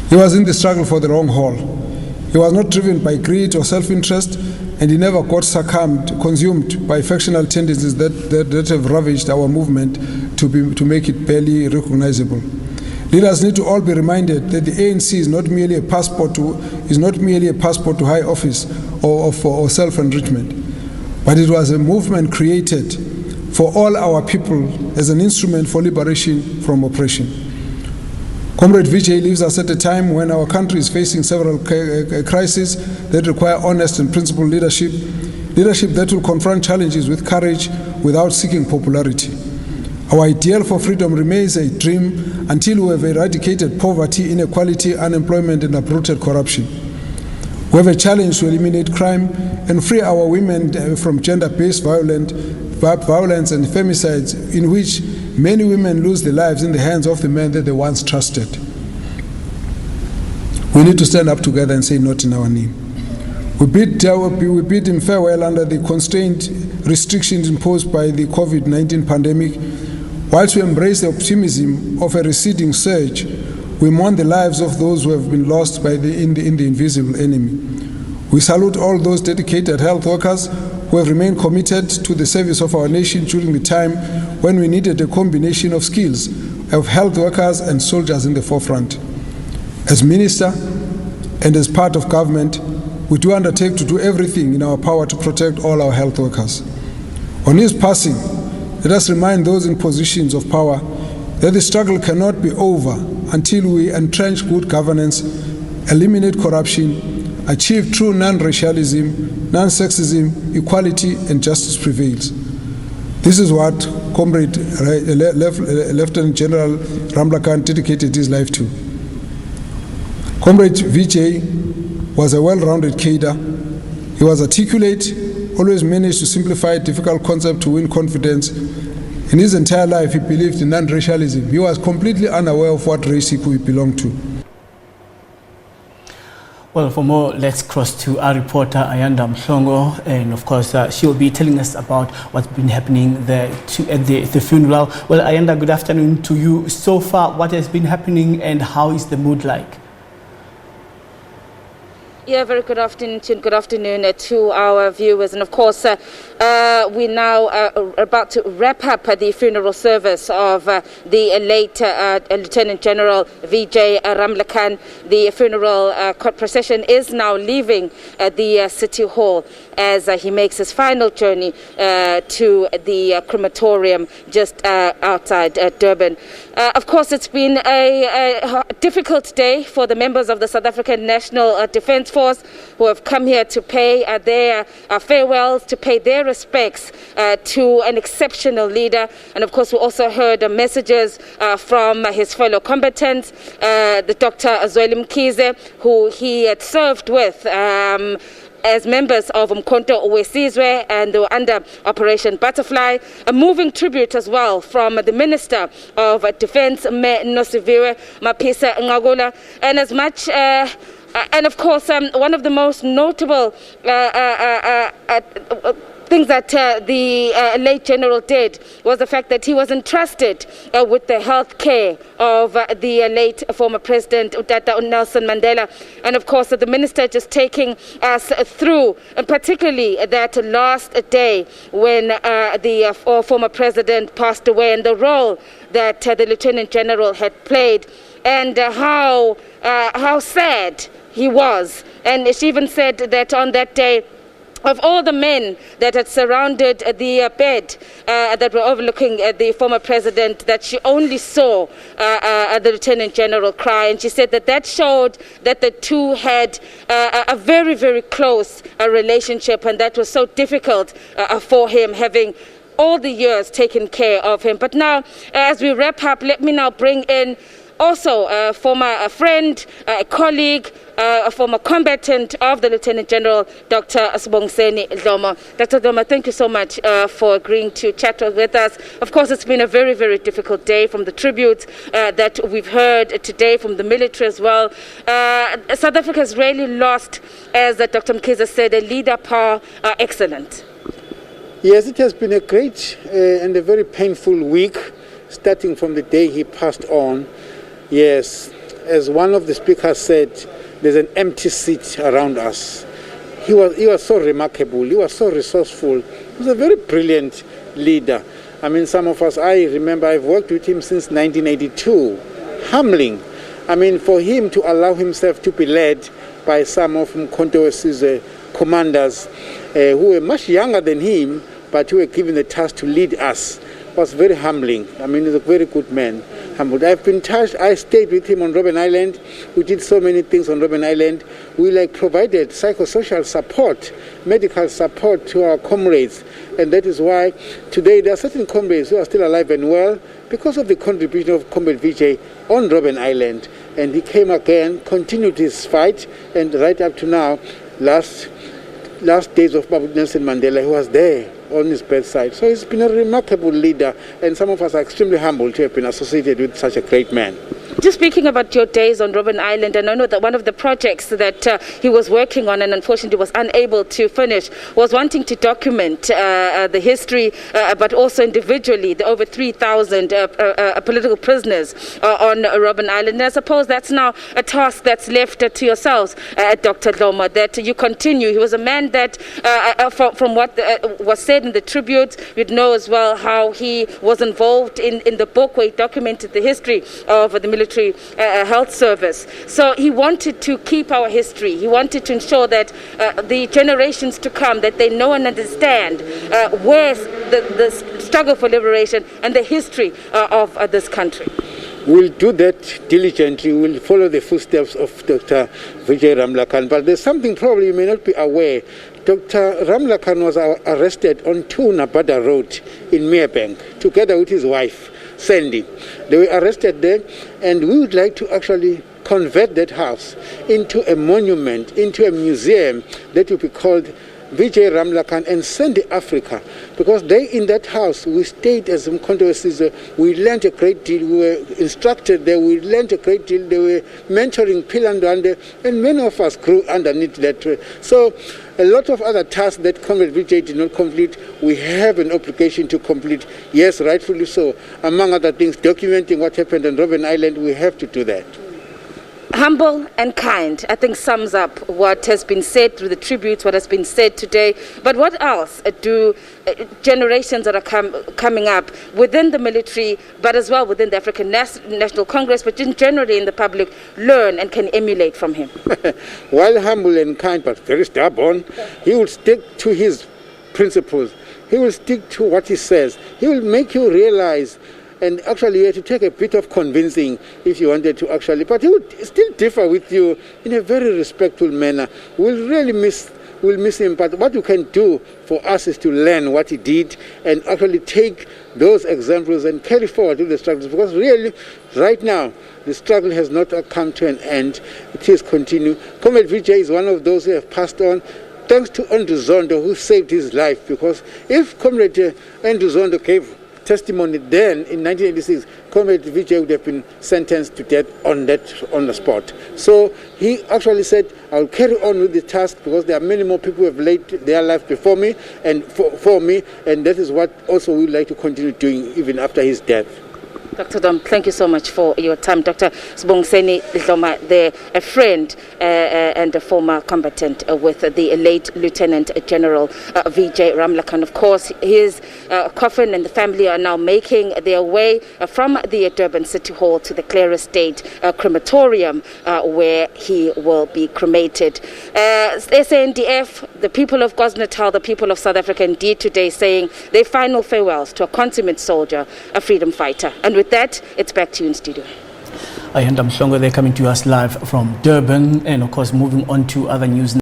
He was in the struggle for the long haul. He was not driven by greed or self-interest, and he never got consumed by factional tendencies that have ravaged our movement to make it barely recognizable. Leaders need to all be reminded that the ANC is not merely a passport to high office or self-enrichment, but it was a movement created for all our people as an instrument for liberation from oppression. Comrade Vijay leaves us at a time when our country is facing several crises that require honest and principled leadership that will confront challenges with courage without seeking popularity. Our ideal for freedom remains a dream until we have eradicated poverty, inequality, unemployment, and uprooted corruption. We have a challenge to eliminate crime and free our women from gender-based violence and femicides, in which many women lose their lives in the hands of the men that they once trusted. We need to stand up together and say not in our name. We bid him farewell under the constraint restrictions imposed by the COVID-19 pandemic. Whilst we embrace the optimism of a receding surge, we mourn the lives of those who have been lost in the invisible enemy. We salute all those dedicated health workers who have remained committed to the service of our nation during the time when we needed a combination of skills of health workers and soldiers in the forefront. As minister and as part of government, we do undertake to do everything in our power to protect all our health workers. On his passing, let us remind those in positions of power that the struggle cannot be over until we entrench good governance, eliminate corruption, achieve true non-racialism, non-sexism, equality, and justice prevails. This is what Comrade Lieutenant General Ramlakan dedicated his life to. Comrade Vijay was a well-rounded cadre. He was articulate, always managed to simplify a difficult concept to win confidence. In his entire life, he believed in non-racialism. He was completely unaware of what race he belonged to. Well, for more, let's cross to our reporter, Ayanda Mhlongo, and of course, she will be telling us about what's been happening there at the funeral. Well, Ayanda, good afternoon to you. So far, what has been happening and how is the mood like? Yeah, very good afternoon to our viewers. And of course, we now are about to wrap up the funeral service of the late Lieutenant General Vejay Ramlakan. The funeral procession is now leaving the City Hall as he makes his final journey to the crematorium just outside Durban. Of course, it's been a difficult day for the members of the South African National Defence Force who have come here to pay their farewells, to pay their respects to an exceptional leader. And of course, we also heard messages from his fellow combatants, the Dr. Zweli Mkhize, who he had served with as members of Umkhonto Wesizwe, and they were under Operation Butterfly. A moving tribute as well from the Minister of Defence, Nosiviwe Mapisa-Nqakula, and as much and of course, one of the most notable things that the late general did was the fact that he was entrusted with the health care of the late former President Nelson Mandela. And of course, the minister just taking us through, and particularly that last day when the former president passed away, and the role that the Lieutenant General had played, and how sad he was. And she even said that on that day, of all the men that had surrounded the bed that were overlooking the former president, that she only saw the Lieutenant General cry. And she said that showed that the two had a very, very close relationship, and that was so difficult for him, having all the years taken care of him. But now, as we wrap up, let me now bring in also a former friend, a colleague, a former combatant of the Lieutenant General, Dr. Sbongiseni Dlomo. Dr. Dlomo, thank you so much for agreeing to chat with us. Of course, it's been a very, very difficult day from the tributes that we've heard today from the military as well. South Africa has really lost, as Dr. Mkhize said, a leader par excellent. Yes, it has been a great and a very painful week, starting from the day he passed on. Yes, as one of the speakers said, there's an empty seat around us. He was so remarkable. He was so resourceful. He was a very brilliant leader. I mean, some of us, I remember I've worked with him since 1982. Humbling. I mean, for him to allow himself to be led by some of Umkhonto commanders who were much younger than him, but who were given the task to lead us, was very humbling. I mean, he's a very good man. Humbled. I've been touched. I stayed with him on Robben Island. We did so many things on Robben Island. We provided psychosocial support, medical support to our comrades. And that is why today there are certain comrades who are still alive and well because of the contribution of Comrade Vijay on Robben Island. And he came again, continued his fight, and right up to now, last days of Nelson Mandela, who was there on his bedside. So he's been a remarkable leader, and some of us are extremely humbled to have been associated with such a great man. Just speaking about your days on Robben Island, and I know that one of the projects that he was working on and unfortunately was unable to finish was wanting to document the history, but also individually, the over 3,000 political prisoners on Robben Island. And I suppose that's now a task that's left to yourselves, Dr. Dlomo, that you continue. He was a man that, from what was said in the tribute, you'd know as well how he was involved in the book where he documented the history of the military health service. So he wanted to keep our history. He wanted to ensure that the generations to come, that they know and understand where the struggle for liberation and the history of this country. We'll do that diligently. We'll follow the footsteps of Dr. Vejay Ramlakan. But there's something probably you may not be aware. Dr. Ramlakan was arrested on 2 Nabada Road in Meerbank, together with his wife, Sandy. They were arrested there, and we would like to actually convert that house into a monument, into a museum that will be called Vejay Ramlakan and Sandy Africa, because they in that house we stayed as Umkhonto. We learned a great deal. We were instructed there. We learned a great deal. They were mentoring Philandwande, and many of us grew underneath that. So a lot of other tasks that Comrade Vijay did not complete, we have an obligation to complete. Yes, rightfully so. Among other things, documenting what happened on Robben Island, we have to do that. Humble and kind, I think, sums up what has been said through the tributes, what has been said today. But what else do generations that are coming up within the military, but as well within the African National Congress, but generally in the public, learn and can emulate from him? While humble and kind, but very stubborn, he will stick to his principles. He will stick to what he says. He will make you realize. And actually, you have to take a bit of convincing if you wanted to actually. But he would still differ with you in a very respectful manner. We'll miss him. But what you can do for us is to learn what he did and actually take those examples and carry forward with the struggles. Because really, right now, the struggle has not come to an end. It is continuing. Comrade Vijay is one of those who have passed on. Thanks to Andrew Zondo, who saved his life. Because if Comrade Andrew Zondo gave testimony then in 1986, Comrade Vijay would have been sentenced to death on the spot. So he actually said, I'll carry on with the task because there are many more people who have laid their life before me and for me, and that is what also we would like to continue doing even after his death. Dr. Dom, thank you so much for your time. Dr. Sbongiseni, a friend and a former combatant with the late Lieutenant General Vejay Ramlakan. Of course, his coffin and the family are now making their way from the Durban City Hall to the Clare Estate crematorium where he will be cremated. SANDF, the people of KwaZulu-Natal, the people of South Africa, indeed today saying their final farewells to a consummate soldier, a freedom fighter. And with that, it's back to you in studio. Ayanda Mhlongo, they're coming to us live from Durban, and of course moving on to other news.